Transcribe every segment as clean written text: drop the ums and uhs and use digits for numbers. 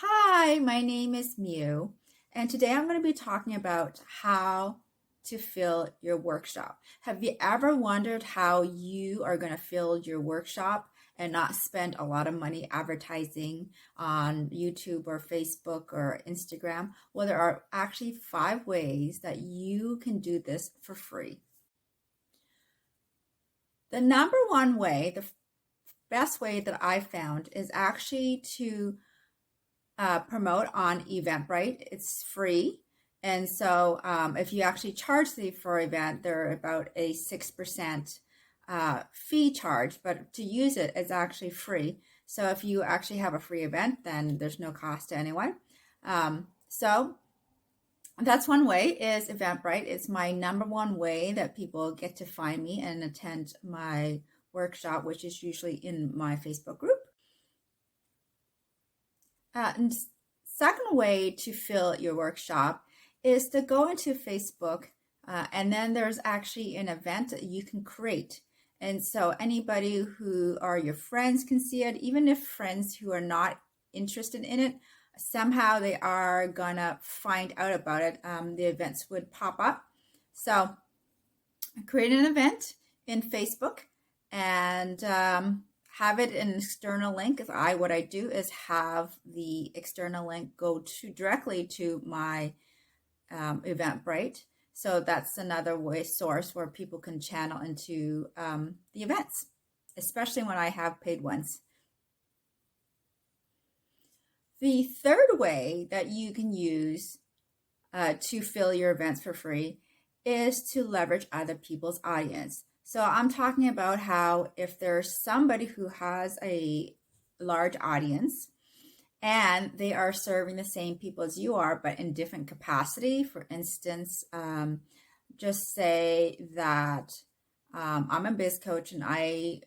Hi, my name is Mew, and today I'm going to be talking about how to fill your workshop. Have you ever wondered how you are going to fill your workshop and not spend a lot of money advertising on YouTube or Facebook or Instagram? Well, there are actually 5 ways that you can do this for free. The number one way, the best way that I found is actually to promote on Eventbrite. It's free. And so if you actually charge for event, they're about a 6% fee charge, but to use it, it's actually free. So if you actually have a free event, then there's no cost to anyone. So that's one way is Eventbrite. It's my number one way that people get to find me and attend my workshop, which is usually in my Facebook group. And second way to fill your workshop is to go into Facebook, and then there's actually an event that you can create. And so anybody who are your friends can see it, even if friends who are not interested in it, somehow they are gonna find out about it. The events would pop up. So create an event in Facebook and have it an external link. What I do is have the external link go directly to my Eventbrite. So that's another source where people can channel into the events, especially when I have paid ones. The third way that you can use to fill your events for free is to leverage other people's audience. So I'm talking about how if there's somebody who has a large audience and they are serving the same people as you are, but in different capacity. For instance, just say that I'm a biz coach and I,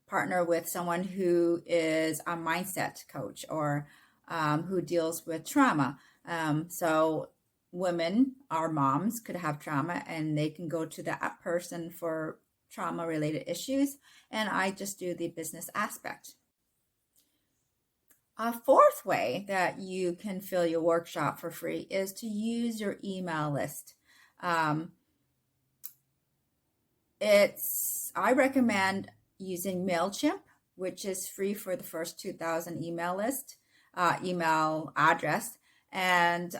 partner with someone who is a mindset coach or who deals with trauma. So women, our moms, could have trauma and they can go to that person for trauma related issues. And I just do the business aspect. A fourth way that you can fill your workshop for free is to use your email list. I recommend using MailChimp, which is free for the first 2,000 email address. And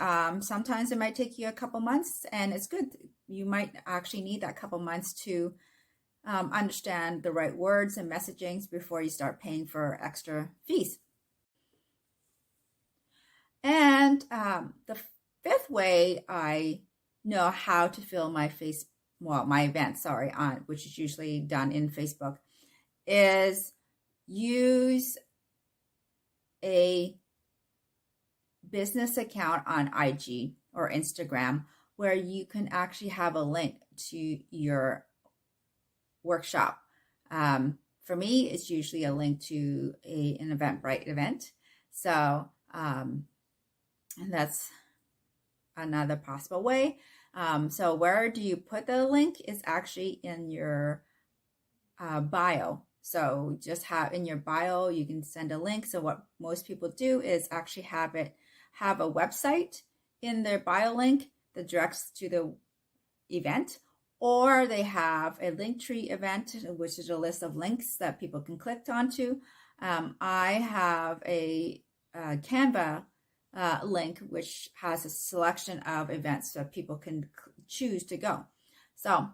sometimes it might take you a couple months, and it's good. You might actually need that couple months to understand the right words and messagings before you start paying for extra fees. And the fifth way I know how to fill my event, which is usually done in Facebook, is use a business account on IG or Instagram where you can actually have a link to your workshop. For me, it's usually a link to an Eventbrite event. So, and that's another possible way. So where do you put the link is actually in your bio. So just have in your bio, you can send a link. So what most people do is actually have a website in their bio link that directs to the event, or they have a Linktree event, which is a list of links that people can click onto. I have a Canva link, which has a selection of events so people can choose to go. So